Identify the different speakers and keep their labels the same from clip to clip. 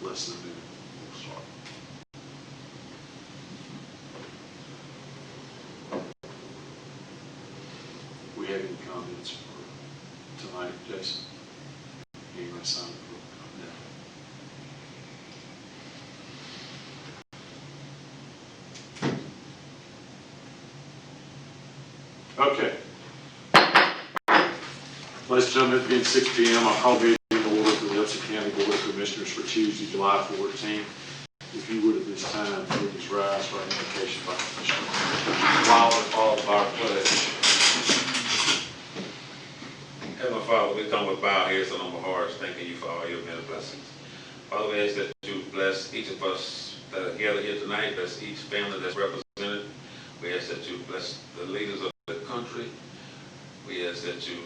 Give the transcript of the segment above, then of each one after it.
Speaker 1: less than a minute. We'll start. We have any comments for tonight, Jason? Anybody sign up for? No. Okay. Ladies and gentlemen, it begins 6 p.m. I'll call the meeting to order for the Upson County Board of Commissioners for Tuesday, July 14th. If you would at this time, please rise for invocation by Commissioner.
Speaker 2: While we follow our pledge. Heavenly Father, we come with bowed heads and humble hearts, thanking you for all your many blessings. Father, we ask that you bless each of us that are gathered here tonight, bless each family that's represented. We ask that you bless the leaders of the country. We ask that you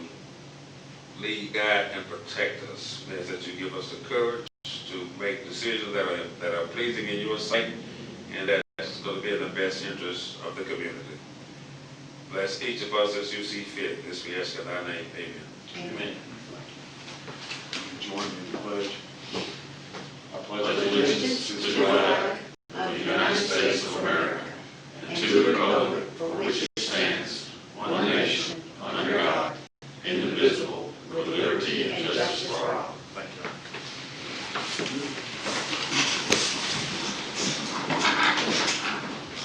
Speaker 2: lead, guide, and protect us. We ask that you give us the courage to make decisions that are pleasing in your sight, and that's going to be in the best interest of the community. Bless each of us as you see fit. This we ask in thy name. Amen.
Speaker 1: Amen. Join me in the pledge.
Speaker 3: I pledge allegiance to the flag of the United States of America and to the republic for which it stands, one nation, under God, indivisible, with liberty and justice for all.
Speaker 1: Thank you.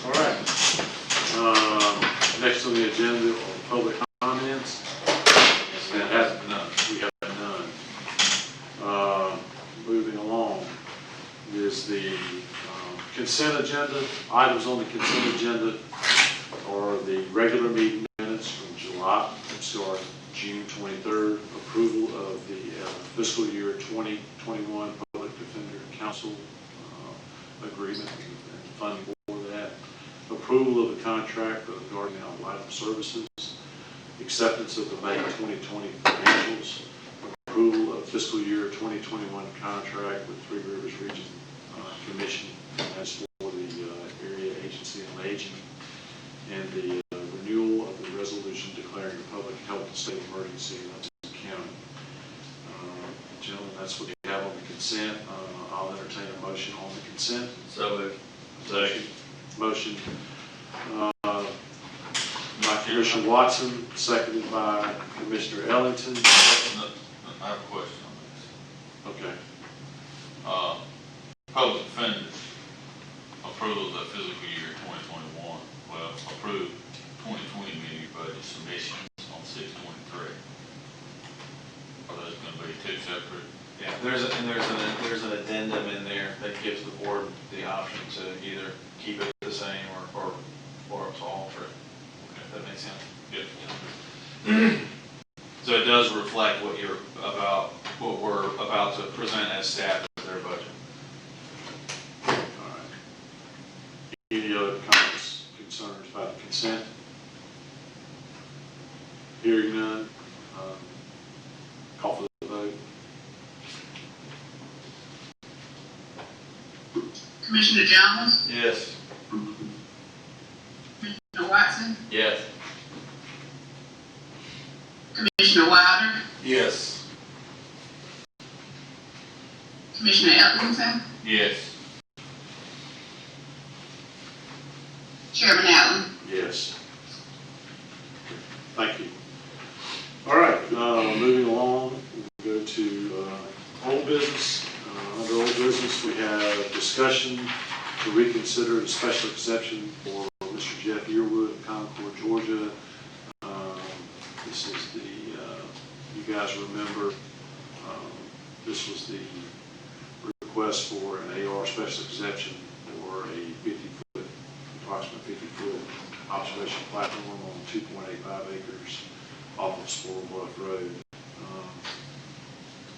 Speaker 1: All right. Next on the agenda are public comments. We have none. Moving along is the consent agenda. Items on the consent agenda are the regular meeting minutes from June 23rd, approval of the fiscal year 2021 Public Defender Council agreement and funding for that, approval of the contract regarding our life services, acceptance of the May 2020 financials, approval of fiscal year 2021 contract with Three Rivers Region Commission as for the Area Agency on Aging, and the renewal of the resolution declaring a public health and state emergency in Upson County. Gentlemen, that's what you have on the consent. I'll entertain a motion on the consent.
Speaker 3: So moved. Second.
Speaker 1: Motion by Commissioner Watson, seconded by Commissioner Ellington.
Speaker 3: I have a question on this.
Speaker 1: Okay.
Speaker 3: Public defenders approval of the fiscal year 2021. Well, approved 2020 mini budget submissions on 6/23. Are those going to be two separate?
Speaker 4: Yeah, there's an addendum in there that gives the board the option to either keep it the same or to alter it. Okay, if that makes sense.
Speaker 3: Yeah.
Speaker 4: So it does reflect what we're about to present as staff as their budget.
Speaker 1: All right. Any other comments, concerns about the consent? Hearing none. Call for the vote.
Speaker 5: Commissioner Jones?
Speaker 4: Yes.
Speaker 5: Commissioner Watson?
Speaker 4: Yes.
Speaker 5: Commissioner Wilder?
Speaker 3: Yes.
Speaker 5: Commissioner Ellington?
Speaker 3: Yes.
Speaker 5: Chairman Allen?
Speaker 1: Yes. Thank you. All right, moving along, we'll go to old business. Under old business, we have discussion to reconsider the special exception for Mr. Jeff Yearwood of Concord, Georgia. This is the, you guys remember, this was the request for an AR special exception for a approximate 50-foot observation platform on 2.85 acres off of Spoil Bluff Road.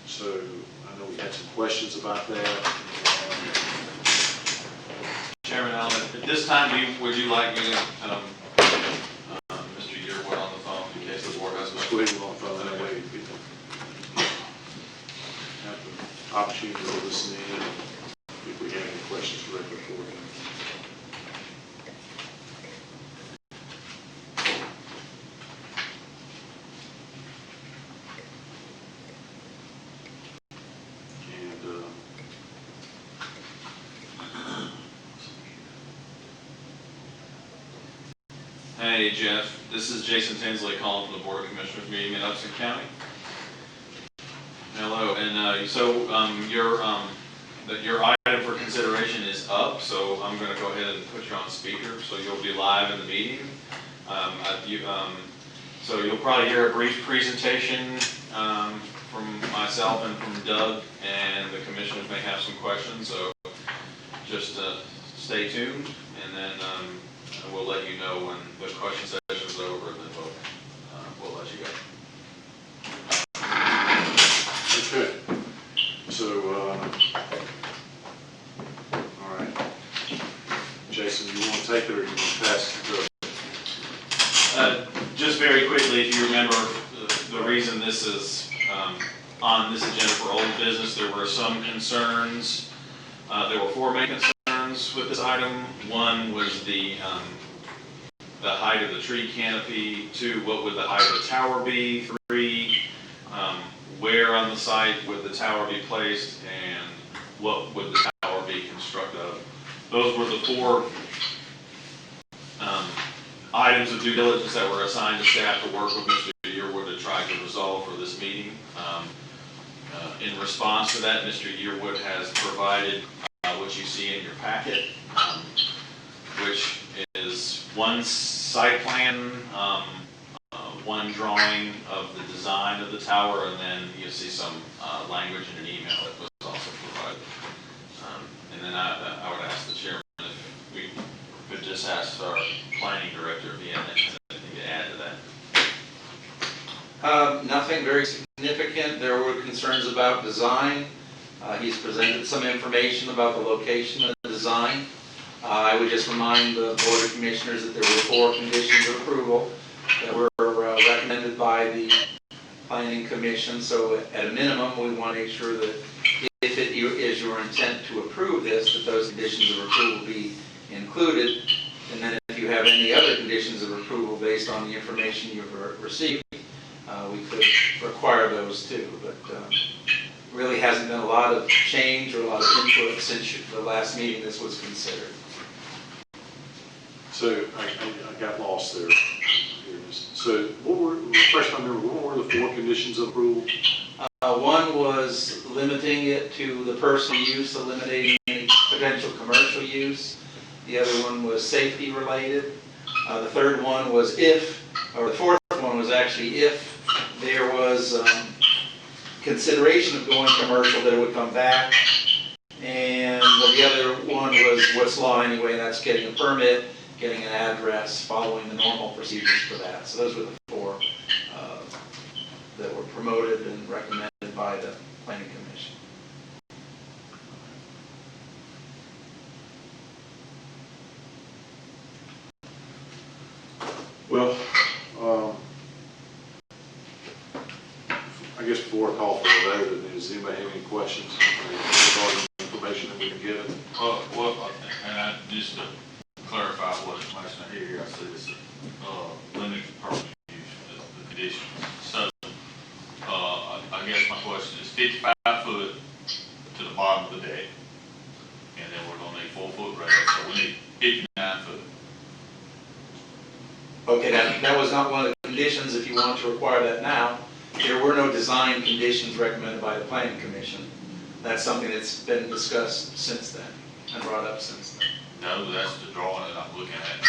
Speaker 1: So I know we had some questions about that.
Speaker 4: Chairman Allen, at this time, would you like me to Mr. Yearwood on the phone in case the board has
Speaker 1: Let's
Speaker 4: a
Speaker 1: go ahead and go on the phone that way. We can have the opportunity to listen in if we have any questions directly for him.
Speaker 4: Hey, Jeff, this is Jason Tinsley calling from the Board of Commissioners meeting in Upson County. Hello, and your item for consideration is up, so I'm going to go ahead and put you on speaker, so you'll be live in the meeting. So you'll probably hear a brief presentation from myself and from Doug, and the commissioners may have some questions, so just stay tuned, and then we'll let you know when the question session is over, and then we'll let you go.
Speaker 1: Okay. So, all right. Jason, you want to take it or you want to pass it to
Speaker 4: Just very quickly, if you remember, the reason this is on this agenda for old business, there were some concerns. There were 4 main concerns with this item. One was the height of the tree canopy. 2, what would the height of the tower be? 3, where on the site would the tower be placed, and what would the tower be constructed of? Those were the 4 items of due diligence that were assigned to staff to work with Mr. Yearwood to try to resolve for this meeting. In response to that, Mr. Yearwood has provided what you see in your packet, which is 1 site plan, 1 drawing of the design of the tower, and then you'll see some language in an email that was also provided. And then I would ask the chairman if we could just ask our planning director if he had anything to add to that.
Speaker 6: Nothing very significant. There were concerns about design. He's presented some information about the location of the design. I would just remind the Board of Commissioners that there were 4 conditions of approval that were recommended by the Planning Commission. So at a minimum, we want to make sure that if it is your intent to approve this, that those conditions of approval be included. And then if you have any other conditions of approval based on the information you've received, we could require those too. But really hasn't been a lot of change or a lot of input since the last meeting this was considered.
Speaker 1: So I got lost there. So refresh my memory, what were the 4 conditions of approval?
Speaker 6: 1 was limiting it to the personal use, eliminating any potential commercial use. The other one was safety related. The 3rd one was the 4th one was actually if there was consideration of going commercial, that it would come back. And the other one was what's law anyway, and that's getting a permit, getting an address, following the normal procedures for that. So those were the 4 that were promoted and recommended by the Planning Commission.
Speaker 1: Well, I guess before I call for a vote, does anybody have any questions regarding the information that we've given?
Speaker 3: And just to clarify what information I hear here, I see this limited purpose use, the conditions. So, I guess my question is 55 foot to the bottom of the deck, and then we're gonna need 4-foot rail, so we need 59 foot.
Speaker 6: Okay, that was not one of the conditions. If you want to require that now, there were no design conditions recommended by the Planning Commission. That's something that's been discussed since then and brought up since then.
Speaker 3: No, that's the drawing that I'm looking at, that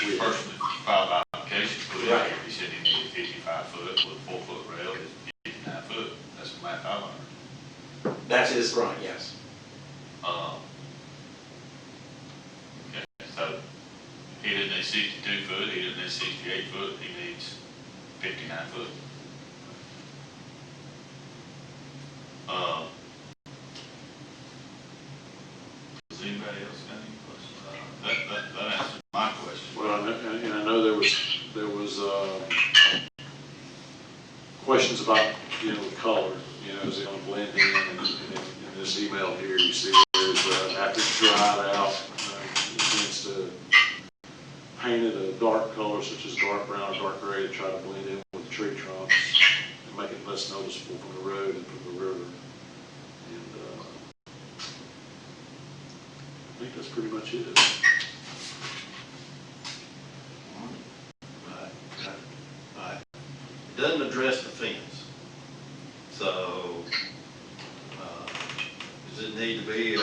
Speaker 3: the person that filed the application put in here,
Speaker 6: Right.
Speaker 3: he said he needed 55 foot with a 4-foot rail, it's 59 foot, that's the math I learned.
Speaker 6: That's his drawing, yes.
Speaker 3: Okay, so he didn't need 62 foot, he didn't need 68 foot, he needs 59 foot. Does anybody else have any questions? That answers my question.
Speaker 1: Well, and I know there was questions about, the color, is it going to blend in? And in this email here, you see there's, after it's dried out, it tends to paint it a dark color, such as dark brown or dark gray, to try to blend in with the tree trunks and make it less noticeable from the road and from the river. And I think that's pretty much it.
Speaker 3: address the fence. So, does it need to be,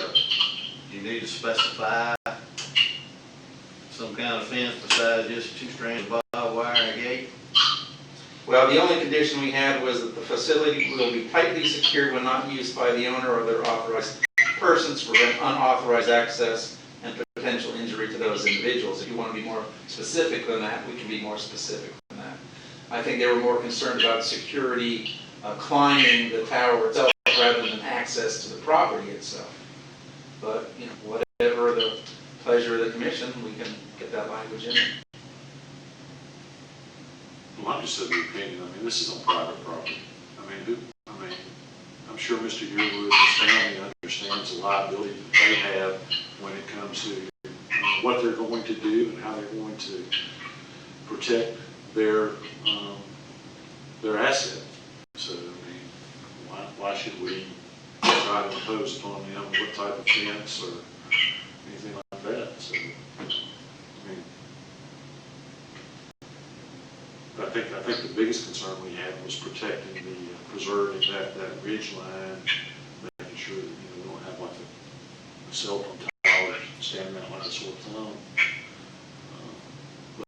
Speaker 3: you need to specify some kind of fence besides just 2 strands of barbed wire and a gate?
Speaker 6: Well, the only condition we had was that the facility will be tightly secured when not used by the owner or their authorized persons to prevent unauthorized access and potential injury to those individuals. If you want to be more specific than that, we can be more specific than that. I think they were more concerned about security climbing the tower itself rather than access to the property itself. But, you know, whatever the pleasure of the commission, we can get that language in there.
Speaker 1: Well, I'm just of the opinion, I mean, this is on private property. I'm sure Mr. Yearwood, his family understands the liability that they have when it comes to what they're going to do and how they're going to protect their asset. So, I mean, why should we try to impose upon them what type of fence or anything like that? So, I mean, I think the biggest concern we had was protecting preserving that ridge line, making sure that, we don't have like a cell phone tower standing out like a sore thumb.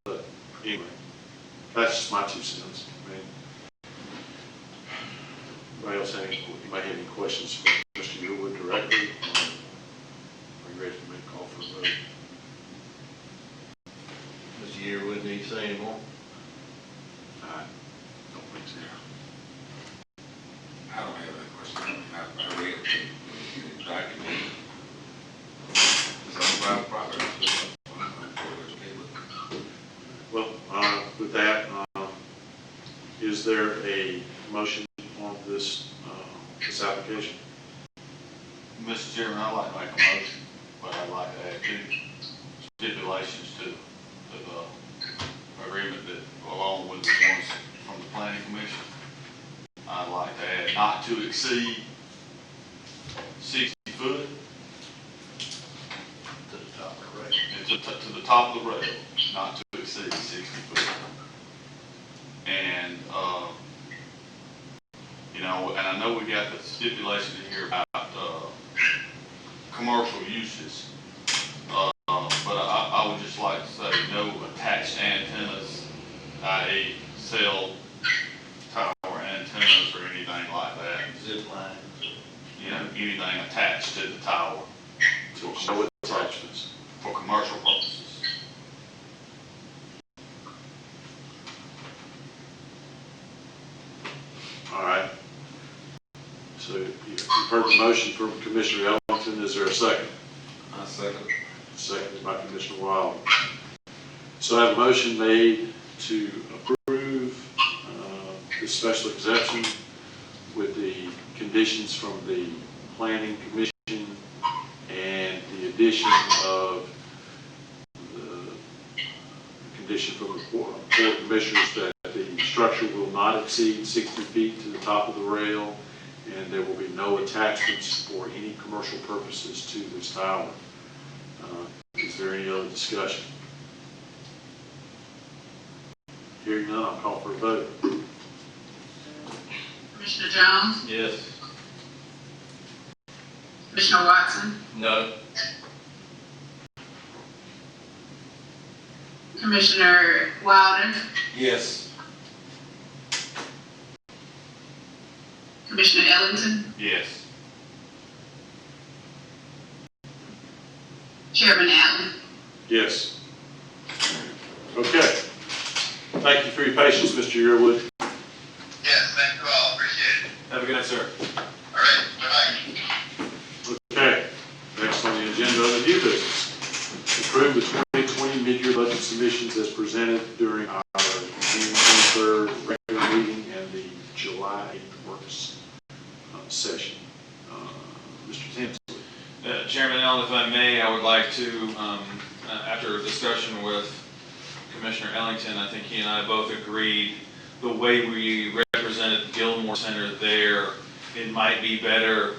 Speaker 1: But anyway, that's just my 2 cents. I mean, anybody else you might have any questions for Mr. Yearwood directly? Are you ready to make a call for a vote?
Speaker 3: Mr. Yearwood, need to say any more?
Speaker 1: I don't think so.
Speaker 2: I don't have any question. I read the document. It's on private property.
Speaker 1: Well, with that, is there a motion on this application?
Speaker 7: Mr. Chairman, I'd like to make a motion, but I'd like to add 2 stipulations to the agreement that, along with the ones from the planning commission. I'd like to add not to exceed 60 foot
Speaker 3: To the top of the rail.
Speaker 7: and to the top of the rail, not to exceed 60 foot. And, and I know we got the stipulation in here about commercial uses, but I would just like to say no attached antennas, i.e. cell tower antennas or anything like that.
Speaker 3: Zip line.
Speaker 7: Anything attached to the tower
Speaker 1: No attachments.
Speaker 7: for commercial purposes.
Speaker 1: All right. So you've heard the motion from Commissioner Ellington. Is there a second?
Speaker 2: I second.
Speaker 1: Seconded by Commissioner Wilder. So I have a motion made to approve this special exception with the conditions from the Planning Commission and the addition of the condition from the Board of Commissioners that the structure will not exceed 60 feet to the top of the rail, and there will be no attachments for any commercial purposes to this tower. Is there any other discussion? Hearing none, I'll call for a vote.
Speaker 5: Commissioner Jones?
Speaker 3: Yes.
Speaker 5: Commissioner Watson?
Speaker 6: No.
Speaker 5: Commissioner Wilder?
Speaker 2: Yes.
Speaker 5: Commissioner Ellington?
Speaker 7: Yes.
Speaker 5: Chairman Allen?
Speaker 1: Yes. Okay. Thank you for your patience, Mr. Yearwood.
Speaker 8: Yes, thank you all, appreciate it.
Speaker 4: Have a good night, sir.
Speaker 8: All right, bye-bye.
Speaker 1: Okay. Next on the agenda, other new business. Approve the 2020 mid-year budget submissions as presented during our June 23rd regular meeting and the July 8th work session. Mr. Tinsley.
Speaker 4: Chairman Allen, if I may, I would like to, after a discussion with Commissioner Ellington, I think he and I both agreed the way we represented Gilmore Center there, it might be better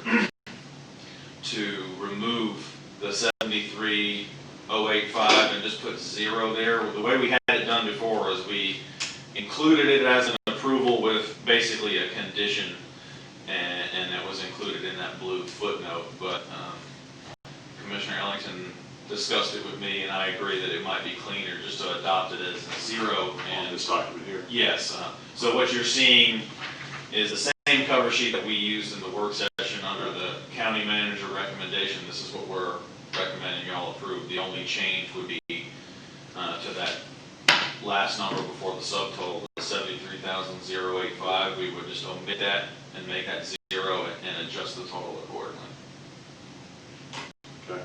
Speaker 4: to remove the 73,085 and just put 0 there. The way we had it done before is we included it as an approval with basically a condition, and that was included in that blue footnote, but Commissioner Ellington discussed it with me, and I agree that it might be cleaner just to adopt it as a zero.
Speaker 1: On
Speaker 4: And
Speaker 1: this document here.
Speaker 4: yes, so what you're seeing is the same cover sheet that we used in the work session under the county manager recommendation. This is what we're recommending y'all approve. The only change would be to that last number before the subtotal, the 73,085. We would just omit that and make that zero and adjust the total accordingly.
Speaker 1: Okay.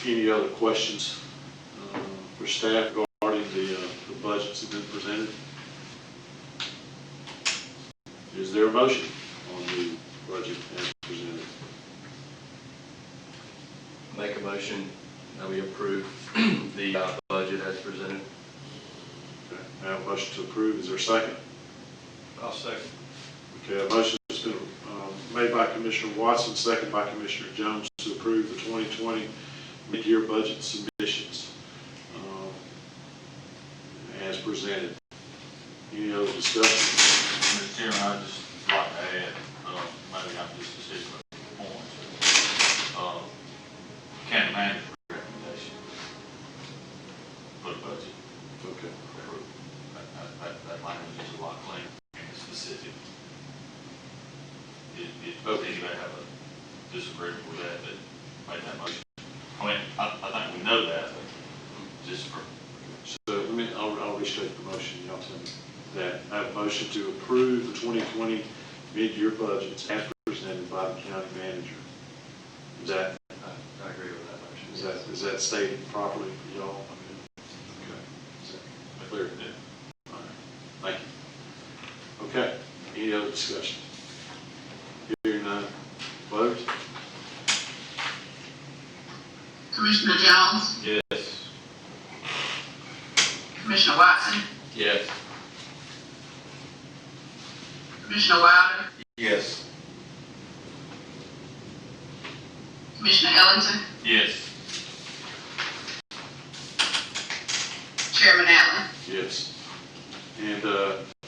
Speaker 1: Any other questions for staff regarding the budgets that have been presented? Is there a motion on the budget as presented?
Speaker 3: Make a motion that we approve the budget as presented.
Speaker 1: Okay, I have a motion to approve. Is there a second?
Speaker 3: I'll second.
Speaker 1: Okay, a motion has been made by Commissioner Watson, second by Commissioner Jones to approve the 2020 mid-year budget submissions as presented. Any other discussion?
Speaker 7: Mr. Chairman, I'd just like to add, maybe I'm just sticking with the points. County manager's recommendation for the budget.
Speaker 1: Okay.
Speaker 7: That language is a lot cleaner and specific. Does anybody have a disagreement with that made that motion? I mean, I think we know that, but just for,
Speaker 1: So I'll restate the motion. Y'all tell me that. I have a motion to approve the 2020 mid-year budgets as presented by the county manager. Is that,
Speaker 3: I agree with that motion.
Speaker 1: is that stated properly for y'all? Okay. Is that clear?
Speaker 7: yeah.
Speaker 1: All right. Thank you. Okay. Any other discussion? Hearing none. Vote.
Speaker 5: Commissioner Jones,
Speaker 2: Yes.
Speaker 5: Commissioner Watson,
Speaker 3: Yes.
Speaker 5: Commissioner Wilder,
Speaker 2: Yes.
Speaker 5: Commissioner Ellington,
Speaker 7: Yes.
Speaker 5: Chairman Allen.
Speaker 1: Yes. And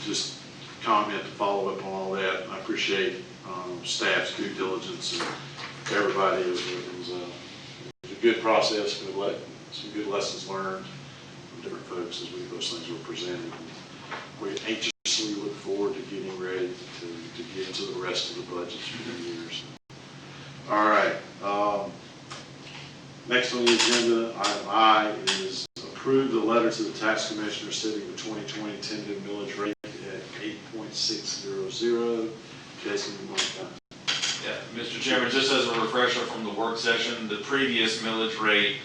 Speaker 1: just comment to follow up on all that. I appreciate staff's due diligence and everybody. It was a good process, some good lessons learned from different folks as those things were presented. We anxiously look forward to getting ready to get into the rest of the budgets for the years. All right. Next on the agenda, item I is approve the letter to the tax commissioner setting the 2020 tentative millage rate at 8.600. Jason, you want to
Speaker 4: Yeah, Mr. Chairman, just as a refresher from the work session, the previous millage rate,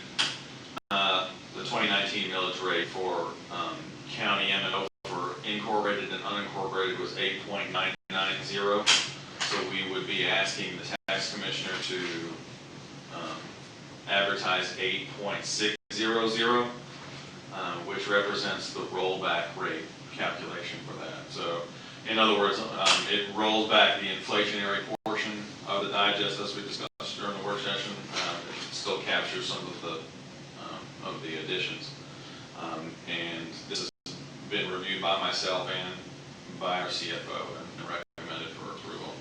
Speaker 4: the 2019 millage rate for county M&O for incorporated and unincorporated was 8.990. So we would be asking the tax commissioner to advertise 8.600, which represents the rollback rate calculation for that. So in other words, it rolls back the inflationary portion of the digest as we discussed during the work session. It still captures some of the additions. And this has been reviewed by myself and by our CFO and recommended for approval.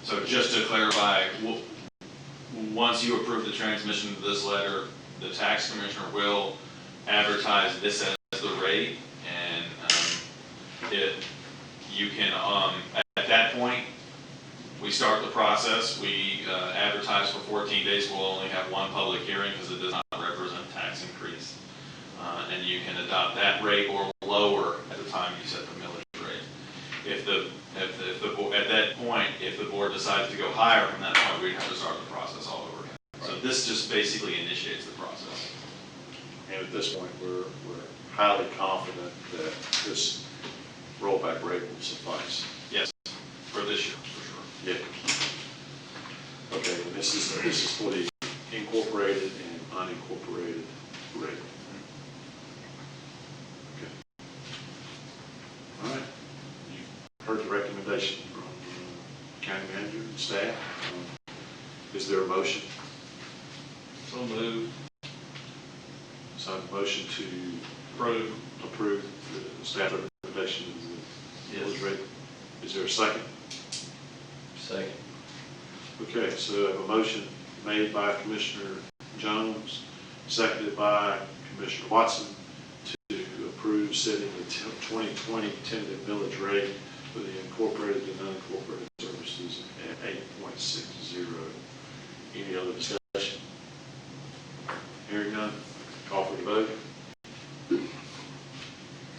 Speaker 4: So just to clarify, once you approve the transmission of this letter, the tax commissioner will advertise this as the rate, and you can, at that point, we start the process. We advertise for 14 days. We'll only have one public hearing because it does not represent tax increase. And you can adopt that rate or lower at the time you set the millage rate. At that point, if the board decides to go higher from that point, we'd have to start the process all over again. So this just basically initiates the process.
Speaker 1: And at this point, we're highly confident that this rollback rate will suffice.
Speaker 4: Yes, for this year, for sure.
Speaker 1: Yeah. Okay, and this is for the incorporated and unincorporated rate. Okay. All right. You've heard the recommendation from county manager and staff. Is there a motion?
Speaker 3: So moved.
Speaker 1: So a motion to
Speaker 3: Approve.
Speaker 1: approve the staff recommendation is the village
Speaker 4: Yes.
Speaker 1: rate. Is there a second?
Speaker 3: Second.
Speaker 1: Okay, so I have a motion made by Commissioner Jones, seconded by Commissioner Watson to approve setting the 2020 tentative millage rate for the incorporated and unincorporated services at 8.60. Any other discussion? Hearing none, call for the vote.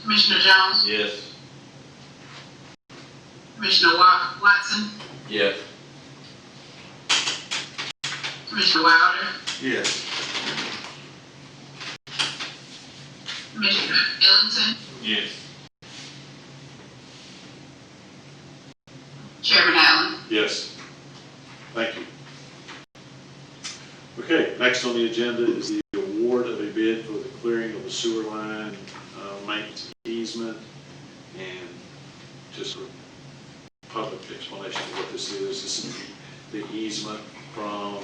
Speaker 5: Commissioner Jones?
Speaker 4: Yes.
Speaker 5: Commissioner Watson?
Speaker 3: Yes.
Speaker 5: Commissioner Wilder?
Speaker 7: Yes.
Speaker 5: Commissioner Ellington?
Speaker 4: Yes.
Speaker 5: Chairman Allen?
Speaker 1: Yes. Thank you. Okay, next on the agenda is the award of a bid for the clearing of the sewer line maintenance easement. And just for public explanation of what this is the easement from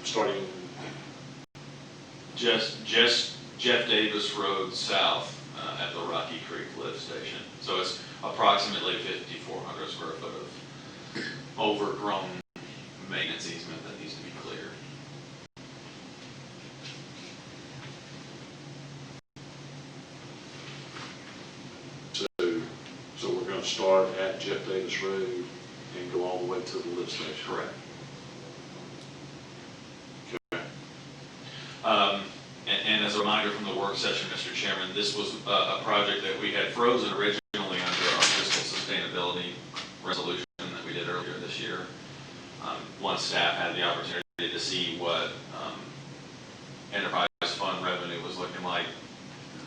Speaker 1: starting,
Speaker 4: Just Jeff Davis Road south at the Rocky Creek lift station. So it's approximately 5,400 square foot of overgrown maintenance easement that needs to be cleared.
Speaker 1: so we're going to start at Jeff Davis Road and go all the way to the lift station.
Speaker 4: Correct.
Speaker 1: Okay.
Speaker 4: And as a reminder from the work session, Mr. Chairman, this was a project that we had frozen originally under our fiscal sustainability resolution that we did earlier this year. Once staff had the opportunity to see what enterprise fund revenue was looking like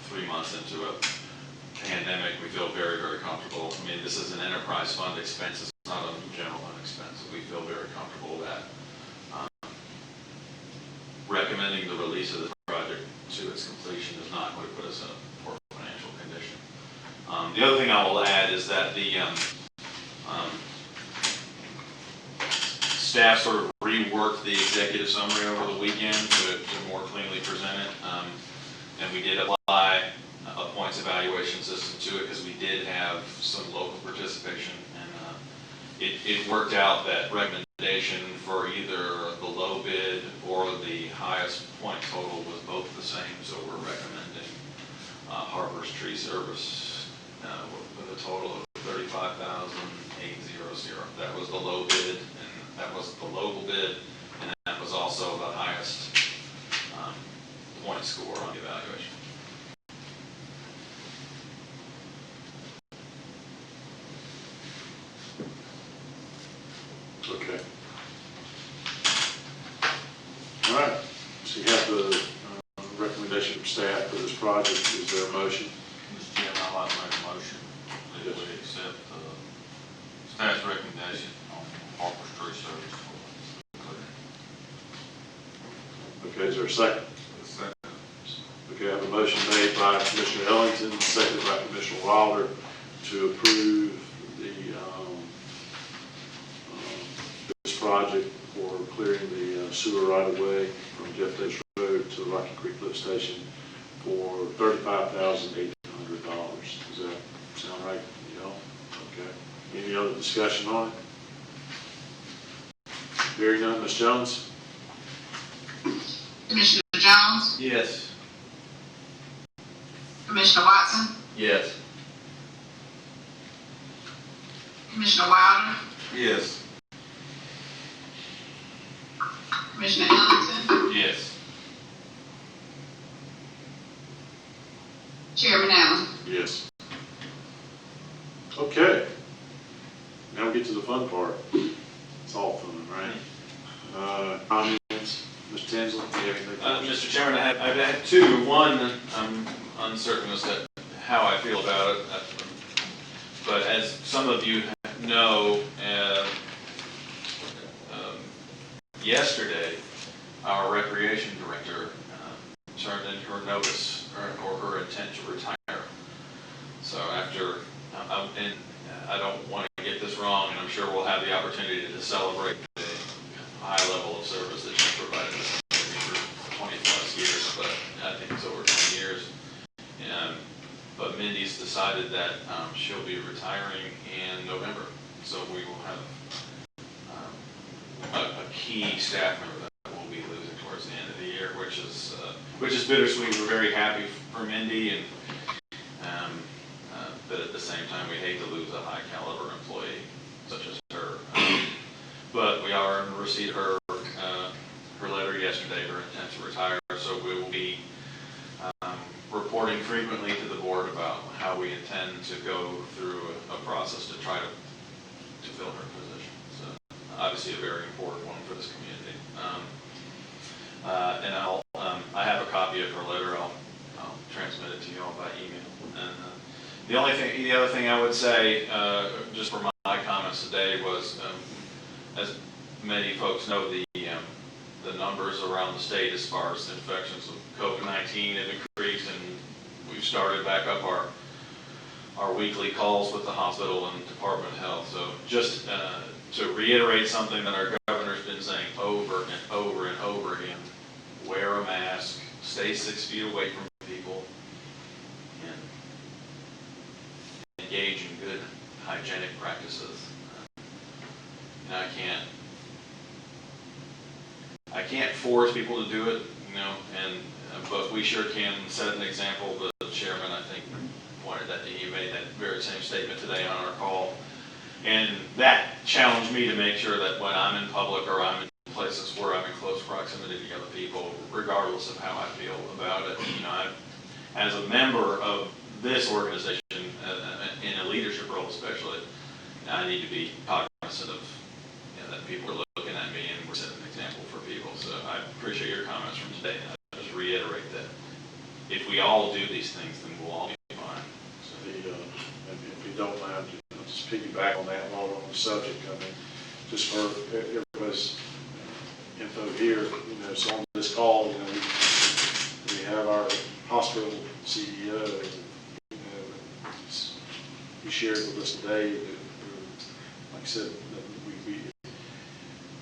Speaker 4: 3 months into a pandemic, we feel very, very comfortable. I mean, this is an enterprise fund expense, it's not a general fund expense. We feel very comfortable that recommending the release of the project to its completion is not going to put us in a poor financial condition. The other thing I will add is that the staff sort of reworked the executive summary over the weekend to more cleanly present it. And we did apply a points evaluation system to it because we did have some local participation. And it worked out that recommendation for either the low bid or the highest point total was both the same. So we're recommending Harper's Tree Service with a total of $35,800. That was the low bid, and that was the local bid, and that was also the highest point score on the evaluation.
Speaker 1: Okay. All right, so you have the recommendation from staff for this project. Is there a motion?
Speaker 7: Mr. Chairman, I'd like to make a motion that we accept staff's recommendation on Harper's Tree Service for clearing.
Speaker 1: Okay, is there a second? Okay, I have a motion made by Commissioner Ellington, seconded by Commissioner Wilder to approve the this project for clearing the sewer right of way from Jeff Davis Road to the Rocky Creek lift station for $35,800. Does that sound right? Yeah. Okay. Any other discussion on it? Hearing none, Ms. Jones?
Speaker 5: Commissioner Jones?
Speaker 4: Yes.
Speaker 5: Commissioner Watson?
Speaker 3: Yes.
Speaker 5: Commissioner Wilder?
Speaker 7: Yes.
Speaker 5: Commissioner Ellington?
Speaker 4: Yes.
Speaker 5: Chairman Allen?
Speaker 1: Yes. Okay. Now we get to the fun part. It's all fun, right? Comments? Mr. Tinsley, do you have anything?
Speaker 4: Mr. Chairman, I've had two. One, I'm uncertain as to how I feel about it, but as some of you know, yesterday, our recreation director turned in her notice or her intent to retire. So after, and I don't want to get this wrong, and I'm sure we'll have the opportunity to celebrate the high level of service that she provided us for 20 plus years, but I think it's over 20 years. But Mindy's decided decided that she'll be retiring in November. So we will have a key staff member that we'll be losing towards the end of the year, which is bittersweet. We're very happy for Mindy, and but at the same time, we hate to lose a high caliber employee such as her. But we are in receipt of her letter yesterday, her intent to retire. So we will be reporting frequently to the board about how we intend to go through a process to try to fill her position. So obviously a very important one for this community. And I have a copy of her letter. I'll transmit it to you all by email. And the other thing I would say, just for my comments today, was as many folks know, the numbers around the state as far as infections with COVID-19 have increased, and we've started back up our weekly calls with the hospital and Department of Health. So just to reiterate something that our governor's been saying over and over and over again: wear a mask, stay 6 feet away from people, and engage in good hygienic practices. And I can't force people to do it, but we sure can set an example. The chairman, I think, pointed that he made that very same statement today on our call, and that challenged me to make sure that when I'm in public or I'm in places where I'm in close proximity to other people, regardless of how I feel about it, as a member of this organization, in a leadership role especially, I need to be cognizant of that people are looking at me and we're setting an example for people. So I appreciate your comments from today. And I just reiterate that if we all do these things, then we'll all be fine. So
Speaker 1: If you don't mind, just piggyback on that while we're on the subject. I mean, just for everybody's info here, so on this call, we have our hospital CEO. He shared with us today that, like I said,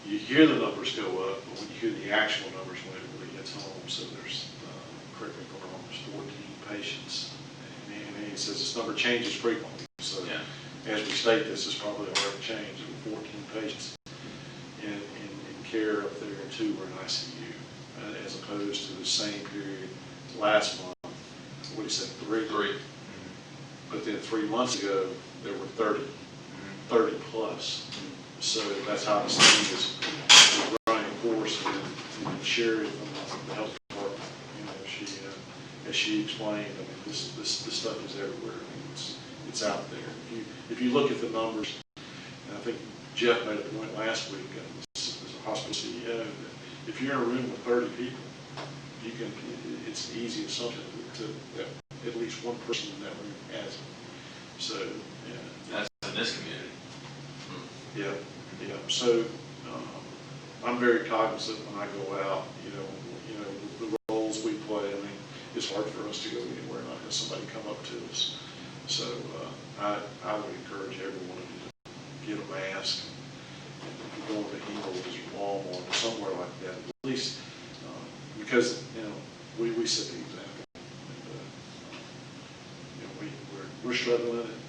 Speaker 1: you hear the numbers go up, but when you hear the actual numbers when it really gets home, so there's, correct me if I'm wrong, there's 14 patients, and he says this number changes frequently. So as we state this, is probably already changed. There were 14 patients in care up there, and 2 were in ICU, as opposed to the same period last month. What do you say, 3?
Speaker 4: 3.
Speaker 1: But then 3 months ago, there were 30 plus. So that's how this thing is running course. And Sherry from the health department, as she explained, I mean, this stuff is everywhere. I mean, it's out there. If you look at the numbers, and I think Jeff made a point last week as a hospital CEO, that if you're in a room with 30 people, it's an easy assumption that at least one person in that room has it. So,
Speaker 4: that's in this community.
Speaker 1: Yeah. So I'm very cognizant when I go out. The roles we play. I mean, it's hard for us to go anywhere and not have somebody come up to us. So I would encourage everyone to get a mask. And if you're going to Ingles or Walmart or somewhere like that, at least because we set the example. And, we're struggling and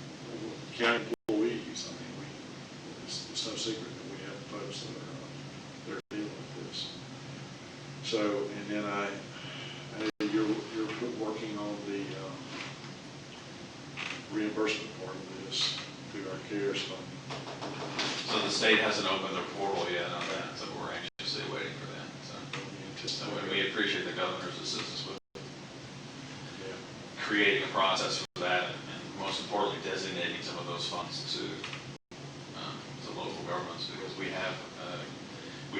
Speaker 1: county employees. I mean, it's no secret that we have folks that are dealing with this. So, and then I know you're working on the reimbursement part of this through our CARES fund.
Speaker 4: So the state hasn't opened their portal yet on that, so we're anxiously waiting for that. So we appreciate the governor's assistance with creating a process for that, and most importantly, designating some of those funds to local governments, because we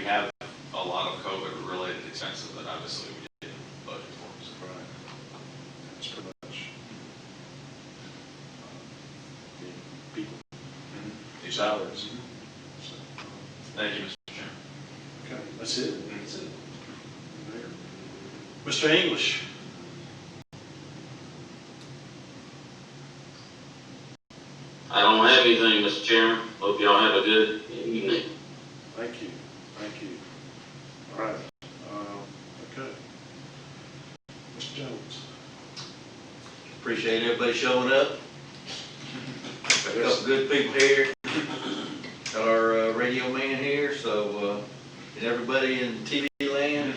Speaker 4: have a lot of COVID-related expenses that obviously we didn't budget for. So.
Speaker 1: Right. That's pretty much people.
Speaker 4: Mm-hmm.
Speaker 1: Salaries. So,
Speaker 4: Thank you, Mr. Chairman.
Speaker 1: okay, that's it. Mr. English.
Speaker 3: I don't have anything, Mr. Chairman. Hope y'all have a good evening.
Speaker 1: Thank you. All right. Okay. Mr. Jones.
Speaker 6: Appreciate everybody showing up. Couple good people here. Got our radio man here, so, and everybody in TV land,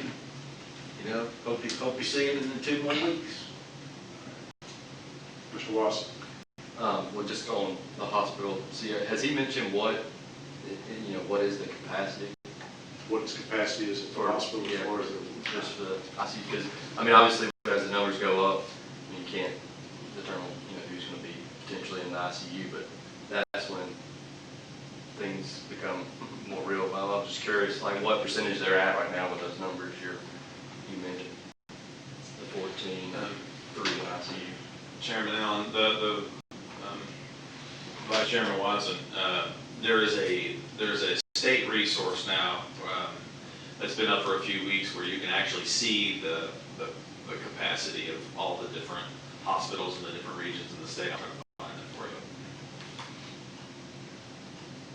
Speaker 6: you know, hope you see it in 2 more weeks.
Speaker 1: Mr. Watson?
Speaker 3: Well, just on the hospital, see, has he mentioned what, you know, what is the capacity?
Speaker 1: What its capacity is at the hospital as far as the...
Speaker 3: Just for the ICU, because, I mean, obviously, as the numbers go up, you can't determine, you know, who's going to be potentially in the ICU, but that's when things become more real. I'm just curious, like, what percentage they're at right now with those numbers you mentioned? The 14, 3 in ICU.
Speaker 4: Chairman Allen, the Vice Chairman Watson, there's a state resource now that's been up for a few weeks where you can actually see the capacity of all the different hospitals in the different regions in the state. I'm trying to find that for you.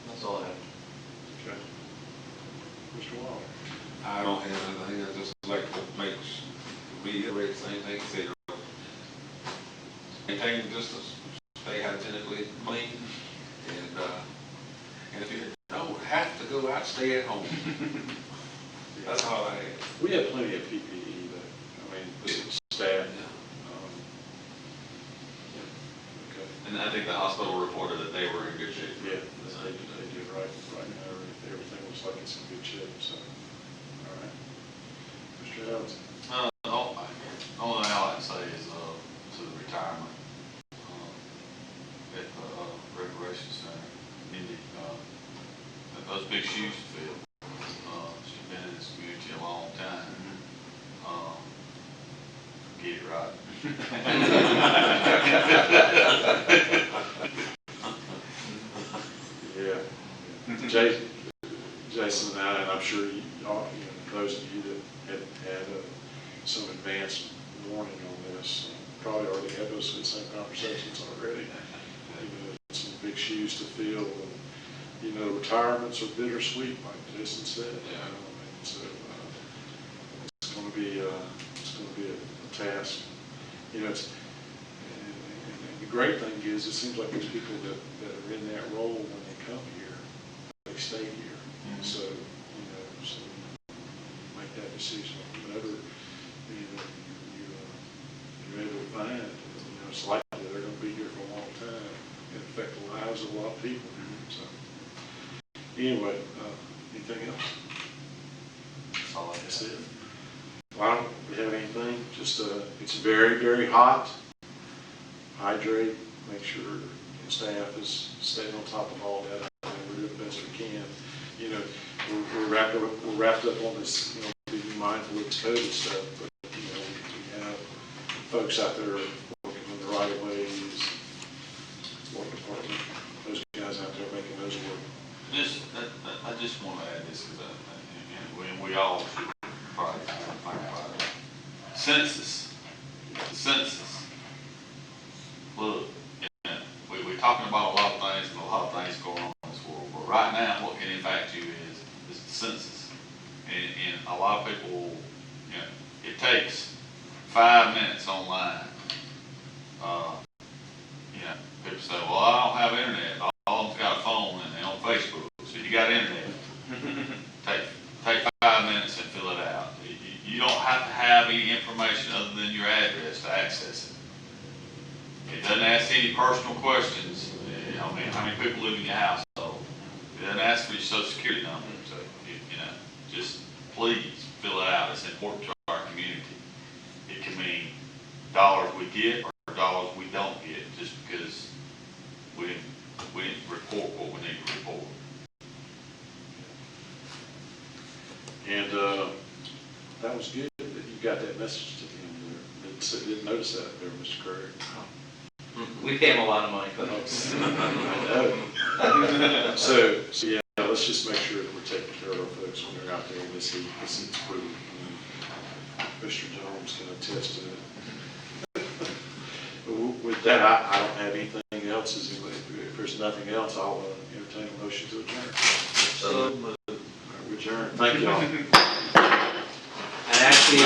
Speaker 3: That's all I have.
Speaker 1: Okay. Mr. Waller?
Speaker 2: I don't have anything, I just like to reiterate the same thing, say, maintain distance, stay hygienically clean, and if you don't have to go out, stay at home. That's all I have.
Speaker 1: We have plenty of PPE, though. I mean, with staff. Okay.
Speaker 4: And I think the hospital reported that they were in good shape.
Speaker 1: Yeah, they do right now. Everything looks like it's in good shape, so. All right. Mr. Evans?
Speaker 7: The only thing I like to say is, to the retirement, at the recreation center, Mindy, those big shoes to fill. She's been in this community a long time. Get it right.
Speaker 1: Yeah. Jason and I, and I'm sure y'all, you know, those of you that had some advanced warning on this, probably already had those same conversations already. You know, some big shoes to fill, and, you know, retirements are bittersweet, like Jason said. You know, and so it's going to be a task. You know, and the great thing is, it seems like these people that are in that role when they come here, they stay here. Mm-hmm. So, you know, so make that decision. Whenever you're able to find, you know, it's likely they're going to be here for a long time and affect the lives of a lot of people. Mm-hmm. So, anyway, anything else?
Speaker 7: That's all I
Speaker 1: That's
Speaker 7: said.
Speaker 1: it. Well, I don't have anything. Just it's very, very hot. Hydrate. Make sure your staff is staying on top of all that. We're doing the best we can. You know, we're wrapped up on this. You know, being mindful of this COVID stuff. But you know, we have folks out there working on the right of ways. Water department. Those guys out there making those work.
Speaker 7: I just want to add this because we all should probably think about it. Census. Look, you know, we're talking about a lot of things and a lot of things going on in this world. But right now, what can impact you is the census. And a lot of people, you know, it takes 5 minutes online. You know, people say, well, I don't have internet. All of them's got a phone and they're on Facebook. So you got internet. Take 5 minutes and fill it out. You don't have to have any information other than your address to access it. It doesn't ask any personal questions. I mean, how many people live in your household? It doesn't ask for your social security number. So, you know, just please fill it out. It's important to our community. It can mean dollars we get or dollars we don't get just because we didn't report what we need to report.
Speaker 1: And that was good that you got that message to him there. Didn't notice that there, Mr. Curry.
Speaker 6: We pay him a lot of money for
Speaker 1: I
Speaker 6: those.
Speaker 1: know. So yeah, let's just make sure that we're taking care of our folks when they're out there in this heat. This heat's brutal. Mr. Jones can attest to it. With that, I don't have anything else. If there's nothing else, I'll entertain a motion to adjourn.
Speaker 6: So,
Speaker 1: We're adjourned. Thank you all.
Speaker 6: and actually,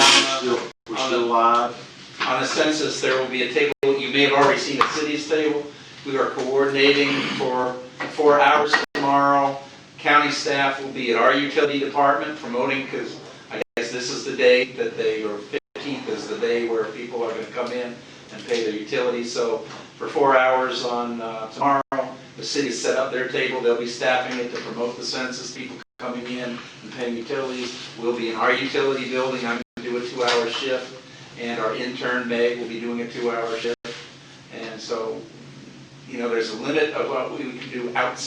Speaker 1: We're still live.
Speaker 6: on the census, there will be a table. You may have already seen a city's table. We are coordinating for 4 hours tomorrow. County staff will be at our utility department promoting, because I guess this is the day that or 15th is the day where people are going to come in and pay their utilities. So for 4 hours on tomorrow, the city set up their table. They'll be staffing it to promote the census. People coming in and paying utilities. We'll be in our utility building. I'm going to do a 2-hour shift, and our intern Meg will be doing a 2-hour shift. And so, there's a limit of what we can do outside